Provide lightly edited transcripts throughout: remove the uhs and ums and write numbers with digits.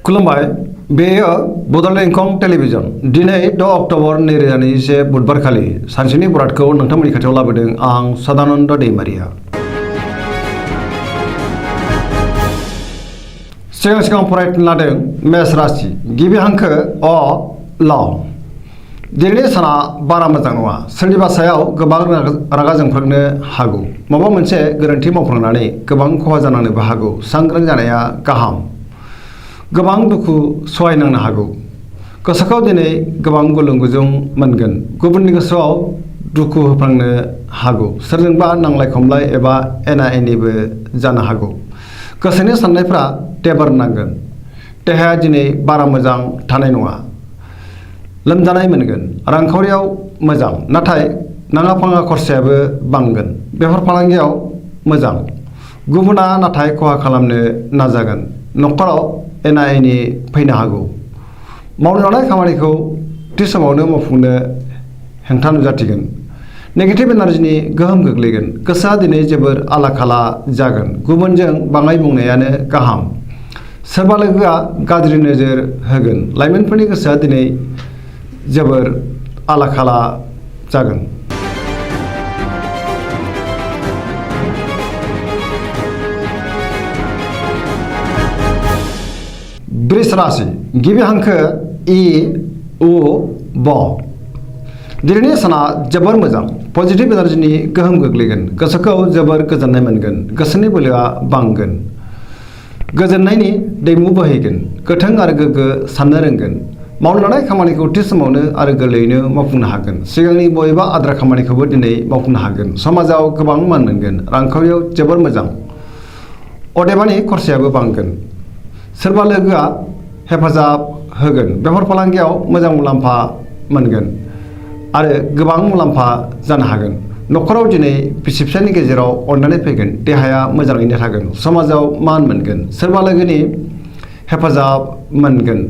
खुलुमबाय बेयो बड'लेण्ड एंखं टेलिभिजन दिनै 6 अक्ट'बर 2021 बुधबारखालि सानसेनि बरादखौ नोंथांमोननि खाथियाव लाबोदों आं सदानन्द दैमारिया। सिगां फरायनो लादों मेष राशि गिबि हांखो अ ल। दिनैनि साना बारा मोजां नङा। सोरनिबा सायाव गोबां रागा जोंफ्लांनो हागौ। माबा मोनसे गोरोन्थि मावफ्लांनानै गोबां खहा जानांनोबो हागौ। सांग्रां जानाया गाहाम। गोबां दुखु सहायनांनो हागौ। गोसोखौ दिनै गोबां गुलुं गुजुं मोनगोन। गुबुननि गोसोआव दुखु होफ्लांनो हागौ। सोरजोंबा नांलाय खमलाय एबा एना एनिबो जानो हागौ। गोसोनि साननायफ्रा टेबार नांगोन। देहाया दिनै बारा मोजां थानाय नङा। लोमजानाय मोनगोन। रांखावरियाव मोजां नाथाय नाङा फाङा खरसायाबो बांगोन। बेफार फालांगियाव मोजां। गुबुना नाथाय खहा खालामनो नाजागोन। न'खराव एना एनि फैनो हागौ। मावनो लानाय खामानिखौ थि समावनो मावफुंनो हेंथा नुजाथिगोन। नेगेटिभ एनार्जिनि गोहोम गोग्लैगोन। गोसोआ दिनै जोबोर आला खाला जागोन। गुबुनजों बाङाय बुंनायानो गाहाम। सोरबा लोगोआ गाज्रि नोजोर होगोन। लाइमोनफोरनि गोसोआ दिनै जोबोर आला खाला जागोन। वृष राशि गिबि हांखो इ उ ब। दिनैनि साना जोबोर मोजां। पजिटिभ एनार्जिनि गोहोम गोग्लैगोन। गोसोखौ जोबोर गोजोननाय मोनगोन। गोसोनि बोलोआ बांगोन। गोजोननायनि दैमु बोहैगोन। गोथों आरो गोग्गो साननो रोंगोन। मावनो लानाय खामानिखौ थि समावनो आरो गोरलैयैनो मावफुंनो हागोन। सिगांनि बबेबा आद्रा खामानिखौबो दिनै मावफुंनो हागोन। समाजाव गोबां मान मोनगोन। रांखावरियाव जोबोर मोजां। अदेबानि खरसायाबो बांगोन। सोरबा लोगोआ हेफाजाब होगोन। बेफार फालांगियाव मोजां मुलाम्फा मोनगोन आरो गोबां मुलाम्फा जानो हागोन। न'खराव दिनै बिसि फिसायनि गेजेराव अननानै फैगोन। देहाया मोजाङैनो थागोन। समाजाव मान मोनगोन। सोरबा लोगोनि हेफाजाब मोनगोन।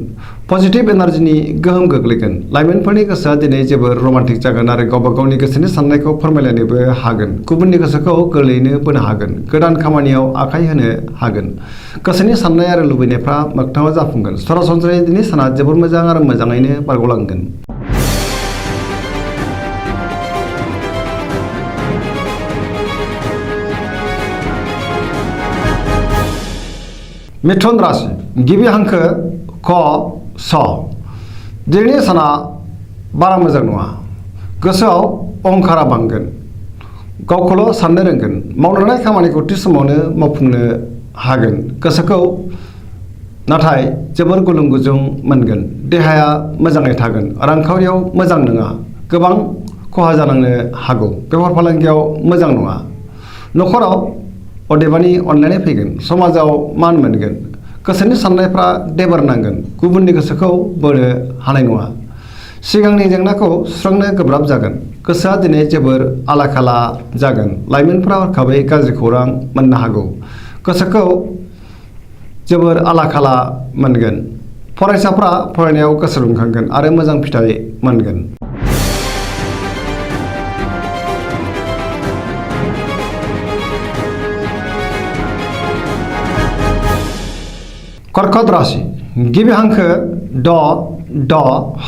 पजिटिभ एनार्जिनि गोहोम गोग्लैगोन। लाइमोनफोरनि गोसोआ दिनै जोबोर रमान्टिक जागोन आरो गावबा गावनि गोसोनि साननायखौ फोरमायलायनोबो हागोन। गुबुननि गोसोखौ गोरलैयैनो बोनो हागोन। गोदान खामानियाव आखाइ होनो हागोन। गोसोनि साननाय आरो लुबैनायफ्रा मोगथाङाव जाफुंगोन। सरासनस्रायै दिनै साना जोबोर मोजां आरो मोजाङैनो बारग'लांगोन। मिथुन राशि गिबि हांखो क स। दिनैनि साना बारा मोजां नङा। गोसोआव अहंकारा बांगोन। गावखौल' साननो रोंगोन। मावनो लानाय खामानिखौ थि समावनो मावफुंनो हागोन। गोसोखौ नाथाय जोबोर गुलुं गुजुं मोनगोन। देहाया मोजाङै थागोन। रांखावरियाव मोजां नङा। गोबां खहा जानांनो हागौ। बेफार फालांगियाव मोजां नङा। न'खराव अदेबानि अनलायनाय फैगोन। समाजाव मान मोनगोन। गोसोनि साननायफ्रा देबार नांगोन। गुबुननि गोसोखौ बोनो हानाय नङा। सिगांनि जेंनाखौ सुस्रांनो गोब्राब जागोन। गोसोआ दिनै जोबोर आला खाला जागोन। लाइमोनफ्रा हरखाबै गाज्रि खौरां मोननो हागौ। गोसोखौ जोबोर आला खाला मोनगोन। फरायसाफ्रा फरायनायाव गोसो दुंखांगोन आरो मोजां फिथाइ मोनगोन। कर्कट राशि गिबि हांखो ड ड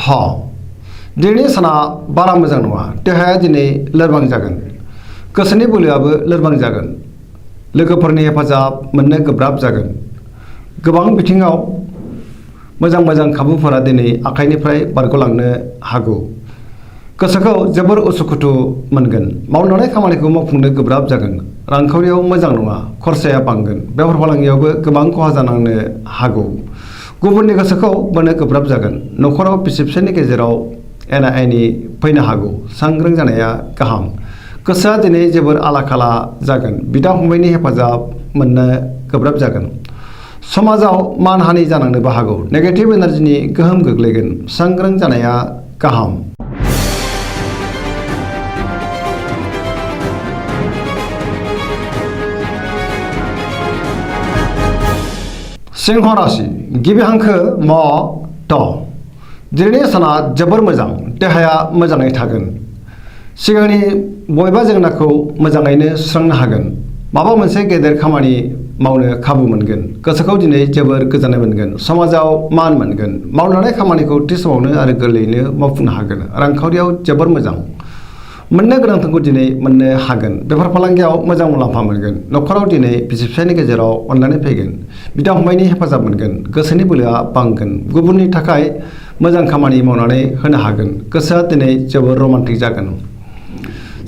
ह। दिनैनि साना बारा मोजां नङा। देहाया दिनै लोरबां जागोन। गोसोनि बोलोआबो लोरबां जागोन। लोगोफोरनि हेफाजाब मोननो गोब्राब जागोन। गोबां बिथिङाव मोजां खाबुफोरा दिनै आखाइनिफ्राय बारग'लांनो हागौ। गोसोखौ जोबोर उसुखुथु मोनगोन। मावनो लानाय खामानिखौ मावफुंनो गोब्राब जागोन। रांखावरियाव मोजां नङा। खरसाया बांगोन। बेफार फालांगियावबो गोबां खहा जानांनो हागौ। गुबुननि गोसोखौ बोनो गोब्राब जागोन। न'खराव बिसि फिसायनि गेजेराव एना एनि फैनो हागौ। सांग्रां जानाया गाहाम। गोसोआ दिनै जोबोर आला खाला जागोन। बिदा फंबायनि हेफाजाब मोननो गोब्राब जागोन। समाजाव मानहानि जानांनोबो हागौ। नेगेटिभ एनार्जिनि गोहोम गोग्लैगोन। सांग्रां जानाया गाहाम। सिंह राशि गिबि हांखो म ट। दिनैनि साना जोबोर मोजां। देहाया मोजाङै थागोन। सिगांनि बबेबा जेंनाखौ मोजाङैनो सुस्रांनो हागोन। माबा मोनसे गेदेर खामानि मावनो खाबु मोनगोन गोसोखौ दिनै जोबोर गोजोननाय मोनगोन समाजाव मान मोनगोन मावनो लानाय खामानिखौ थि समावनो आरो गोरलैयैनो मावफुंनो हागोन रांखावरियाव जोबोर मोजां मोननो गोनांथारखौ दिनै मोननो हागोन बेफार फालांगियाव मोजां मुलाम्फा मोनगोन न'खराव दिनै बिसि फिसायनि गेजेराव अनलायनाय फैगोन बिदा फंबायनि हेफाजाब मोनगोन गोसोनि बोलोआ बांगोन गुबुननि थाखाय मोजां खामानि मावनानै होनो हागोन गोसोआ दिनै जोबोर रमान्टिक जागोन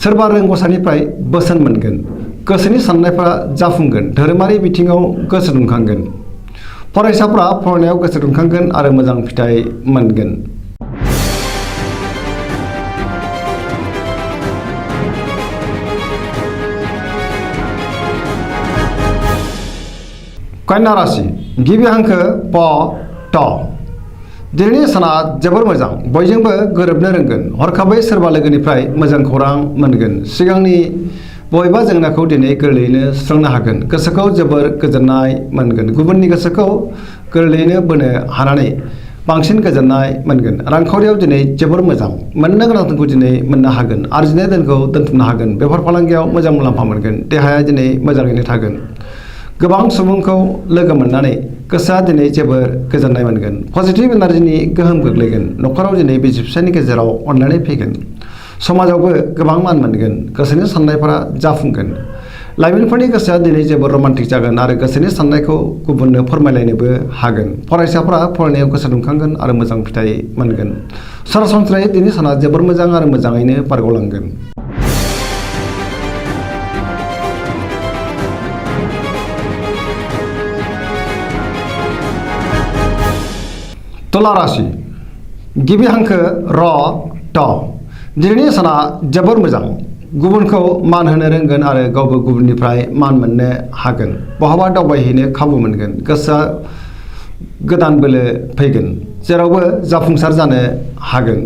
सोरबा रोंग'सानिफ्राय बोसोन मोनगोन गोसोनि साननायफोरा जाफुंगोन धोरोमारि बिथिङाव गोसो दुंखांगोन फरायसाफोरा फरायनायाव गोसो दुंखांगोन आरो मोजां फिथाइ मोनगोन कन्या राशि गिबि हांखो प ट दिनैनि साना जोबोर मोजां बयजोंबो गोरोबनो रोंगोन हरखाबै सोरबा लोगोनिफ्राय मोजां खौरां मोनगोन सिगांनि बबेबा जेंनाखौ दिनै गोरलैयैनो सुस्रांनो हागोन गोसोखौ जोबोर गोजोननाय मोनगोन गुबुननि गोसोखौ गोरलैयैनो बोनो हानानै बांसिन गोजोननाय मोनगोन रांखावरियाव दिनै जोबोर मोजां मोननो गोनांखौ दिनै मोननो हागोन आरजिनाय धोनखौ दोनथुमनो हागोन बेफार फालांगियाव मोजां मुलाम्फा मोनगोन देहाया दिनै मोजाङैनो थागोन गोबां सुबुंखौ लोगो मोननानै गोसोआ दिनै जोबोर गोजोननाय मोनगोन पजिटिभ एनार्जिनि गोहोम गोग्लैगोन न'खराव दिनै बिसि फिसायनि गेजेराव अनलायनाय फैगोन समाजावबो गोबां मान मोनगोन गोसोनि साननायफोरा जाफुंगोन लाइमोनफोरनि गोसोआ दिनै जोबोर रमान्टिक जागोन आरो गोसोनि साननायखौ गुबुननो फोरमायलायनोबो हागोन फरायसाफोरा फरायनायाव गोसो दुंखांगोन आरो मोजां फिथाइ मोनगोन सरासनस्रायै दिनै साना जोबोर मोजां आरो मोजाङैनो बारग'लांगोन तुला राशि गिबि हांखो र ट दिनैनि साना जोबोर मोजां गुबुनखौ मान होनो रोंगोन आरो गावबो गुबुननिफ्राय मान मोननो हागोन बहाबा दावबायहैनो खाबु मोनगोन गोसोआ गोदान बोलो फैगोन जेरावबो जाफुंसार जानो हागोन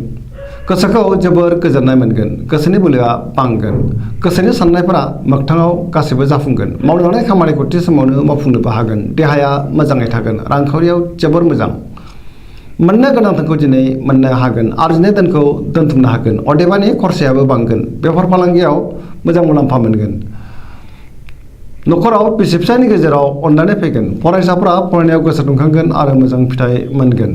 गोसोखौ जोबोर गोजोननाय मोनगोन गोसोनि बोलोआ बांगोन गोसोनि साननायफोरा मोगथाङाव गासैबो जाफुंगोन मावनो लानाय खामानिखौ थि समावनो मावफुंनोबो हागोन देहाया मोजाङै थागोन रांखावरियाव जोबोर मोजां मोननो गोनांथारखौ दिनै मोननो हागोन आरजिनाय धोनखौ दोनथुमनो हागोन अदेबानि खरसायाबो बांगोन बेफार फालांगियाव मोजां मुलाम्फा मोनगोन न'खराव बिसि फिसायनि गेजेराव अनलायनाय फैगोन फरायसाफोरा फरायनायाव गोसो दुंखांगोन आरो मोजां फिथाइ मोनगोन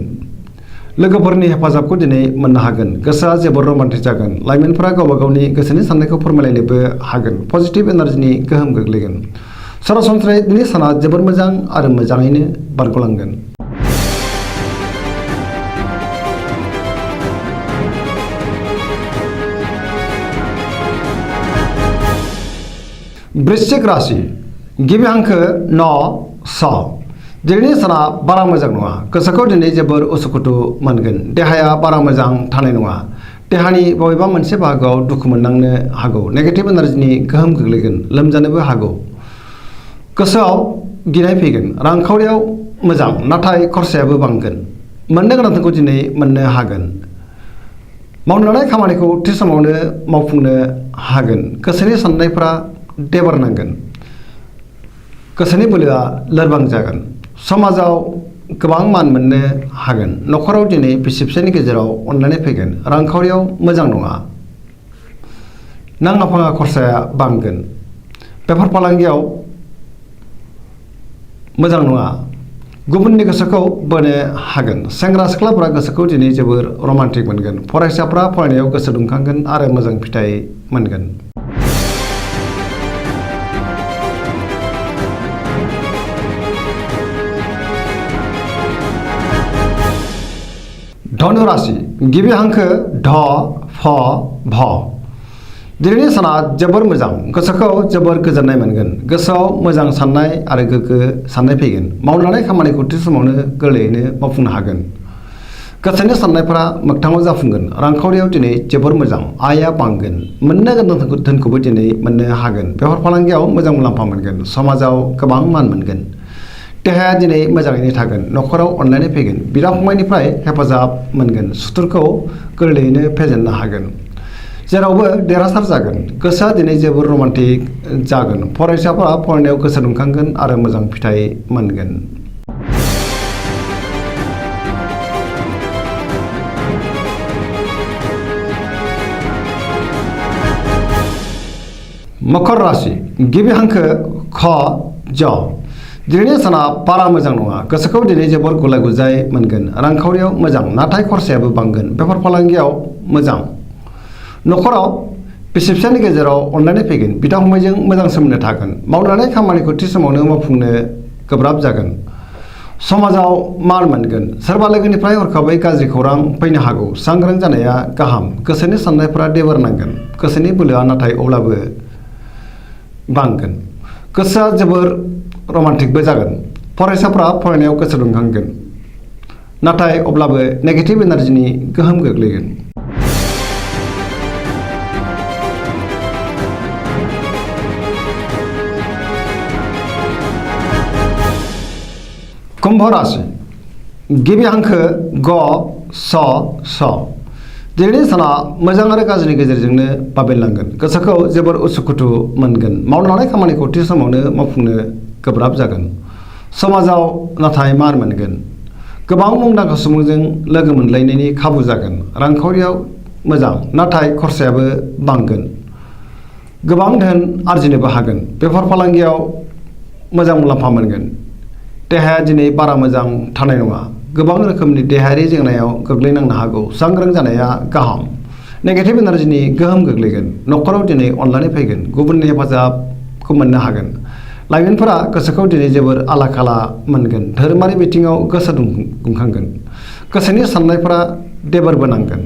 लोगोफोरनि हेफाजाबखौ दिनै मोननो हागोन गोसोआ जोबोर रमान्टिक जागोन लाइमोनफोरा गावबा गावनि गोसोनि साननायखौ फोरमायलायनोबो हागोन पजिटिभ एनार्जिनि गोहोम गोग्लैगोन सरासनस्रायै दिनै साना जोबोर मोजां आरो मोजाङैनो बारग'लांगोन वृश्चिक राशि गिबि हांखो न स दिनैनि साना बारा मोजां नङा गोसोखौ दिनै जोबोर उसुखुथु मोनगोन देहाया बारा मोजां थानाय नङा देहानि बबेबा मोनसे बाहागोआव दुखु मोननांनो हागौ नेगेटिभ एनार्जिनि गोहोम गोग्लैगोन लोमजानोबो हागौ गोसोआव गिनाय फैगोन रांखावरियाव मोजां नाथाय खरसायाबो बांगोन मोननो गोनांखौ दिनै मोननो हागोन मावनो लानाय खामानिखौ थि समावनो मावफुंनो हागोन गोसोनि साननायफोरा देबार नांगोन गोसोनि बोलोआ लोरबां जागोन समाजाव गोबां मान मोननो हागोन न'खराव दिनै बिसि फिसायनि गेजेराव अनलायनाय फैगोन रांखावरियाव मोजां नङा नाङा फाङा खरसाया बांगोन बेफार फालांगियाव मोजां नङा गुबुननि गोसोखौ बोनो हागोन सेंग्रा सिख्लाफोरा गोसोखौ दिनै जोबोर रमान्टिक मोनगोन फरायसाफ्रा फरायनायाव गोसो दुंखांगोन आरो मोजां फिथाइ मोनगोन धनु राशि गिबि हांखो ढ फ भ दिनैनि साना जोबोर मोजां गोसोखौ जोबोर गोजोननाय मोनगोन गोसोआव मोजां साननाय आरो गोग्गो साननाय फैगोन मावनो लानाय खामानिखौ थि समावनो गोरलैयैनो मावफुंनो हागोन गोसोनि साननायफोरा मोगथाङाव जाफुंगोन रांखावरियाव दिनै जोबोर मोजां आयआ बांगोन मोननो गोनां धोनखौबो दिनै मोननो हागोन बेफार फालांगियाव मोजां मुलाम्फा मोनगोन समाजाव गोबां मान मोनगोन देहाया दिनै मोजाङैनो थागोन न'खराव अनलायनाय फैगोन बिदा फंबायनिफ्राय हेफाजाब मोनगोन सुथुरखौ गोरलैयैनो फेजेननो हागोन जेरावबो देरहासार जागोन गोसोआ दिनै जोबोर रमान्टिक जागोन फरायसाफोरा फरायनायाव गोसो दुंखांगोन आरो मोजां फिथाइ मोनगोन मकर राशि गिबि हांखो ख ज दिनैनि साना बारा मोजां नङा गोसोखौ दिनै जोबोर गुलाय गुजाय मोनगोन रांखावरियाव मोजां नाथाय खरसायाबो बांगोन बेफार फालांगियाव मोजां न'खराव बिसि फिसायनि गेजेराव अनलायनाय फैगोन बिदा फंबायजों मोजां सोमोन्दो थागोन मावनानै खामानिखौ थि समावनो मावफुंनो गोब्राब जागोन समाजाव मान मोनगोन सोरबा लोगोनिफ्राय हरखाबै गाज्रि खौरां फैनो हागौ सांग्रां जानाया गाहाम गोसोनि साननायफोरा देबोर नांगोन गोसोनि बोलोआ नाथाय अब्लाबो बांगोन गोसोआ जोबोर रमान्टिकबो जागोन फरायसाफ्रा फरायनायाव गोसो दुंखांगोन नाथाय अब्लाबो नेगेटिभ एनार्जिनि गोहोम गोग्लैगोन कुम्भ राशि गिबि हांखो ग स स दिनैनि साना मोजां आरो गाज्रिनि गेजेरजोंनो बाबेनलांगोन गोसोखौ जोबोर उसुखुथु मोनगोन मावनो लानाय खामानिखौ थि समावनो मावफुंनो गोब्राब जागोन समाजाव नाथाय मान मोनगोन गोबां मुंदांखा सुबुंजों लोगो मोनलायनायनि खाबु जागोन रांखावरियाव मोजां नाथाय खरसायाबो बांगोन गोबां धोन आरजिनोबो हागोन बेफार फालांगियाव मोजां मुलाम्फा मोनगोन देहाया दिनै बारा मोजां थानाय नङा गोबां रोखोमनि देहायारि जेंनायाव गोग्लैनांनो हागौ सांग्रां जानाया गाहाम नेगेटिभ एनार्जिनि गोहोम गोग्लैगोन न'खराव दिनै अनलायनाय फैगोन गुबुननि हेफाजाबखौ मोननो हागोन लाइमोनफोरा गोसोखौ दिनै जोबोर आला खाला मोनगोन धोरोमारि बिथिङाव गोसो दुंखांगोन गोसोनि साननायफोरा देबोरबो नांगोन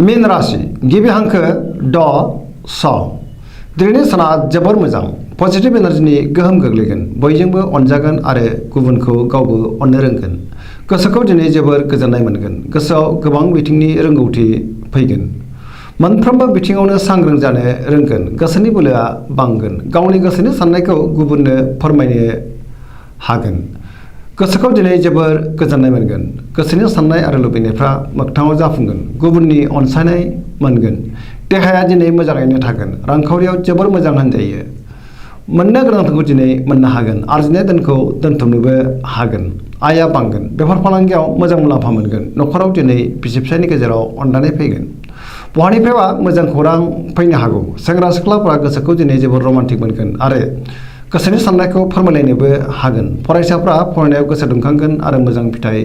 मीन राशि गिबि हांखो ड स दिनैनि साना जोबोर मोजां पजिटिभ एनार्जिनि गोहोम गोग्लैगोन बयजोंबो अनजागोन आरो गुबुनखौ गावबो अननो रोंगोन गोसोखौ दिनै जोबोर गोजोननाय मोनगोन गोसोआव गोबां बिथिंनि रोंगौथि फैगोन मोनफ्रोमबो बिथिङावनो सांग्रां जानो रोंगोन गोसोनि बोलोआ बांगोन गावनि गोसोनि साननायखौ गुबुननो फोरमायनो हागोन गोसोखौ दिनै जोबोर गोजोननाय मोनगोन गोसोनि साननाय आरो लुबैनायफ्रा मोगथाङाव जाफुंगोन गुबुननि अनसायनाय मोनगोन देहाया दिनै मोजाङैनो थागोन रांखावरियाव जोबोर मोजां होनजायो मोननो गोनांखौ दिनै मोननो हागोन आरजिनाय धोनखौ दोनथुमनोबो हागोन आयआ बांगोन बेफार फालांगियाव मोजां मुलाम्फा मोनगोन न'खराव दिनै बिसि फिसायनि गेजेराव अनलायनाय फैगोन बहानिफ्रायबा मोजां खौरां फैनो हागौ सेंग्रा सिख्लाफोरा गोसोखौ दिनै जोबोर रमान्टिक मोनगोन आरो गोसोनि साननायखौ फोरमायलायनोबो हागोन फरायसाफ्रा फरायनायाव गोसो दुंखांगोन आरो मोजां फिथाइ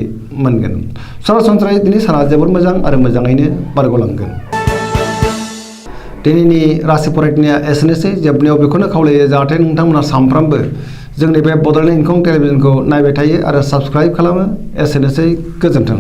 मोनगोन सरासनस्रायै दिनै साना जोबोर मोजां आरो मोजाङैनो बारग'लांगोन दिनैनि राशि फरायनाया एसेनोसै जोबनायाव बेखौनो खावलायो जाहाथे नोंथांमोना सानफ्रामबो जोंनि बे बड'लेण्ड इंखं टेलिभिजनखौ नायबाय थायो आरो साबस्क्राइब खालामो एसेनोसै गोजोन्थों।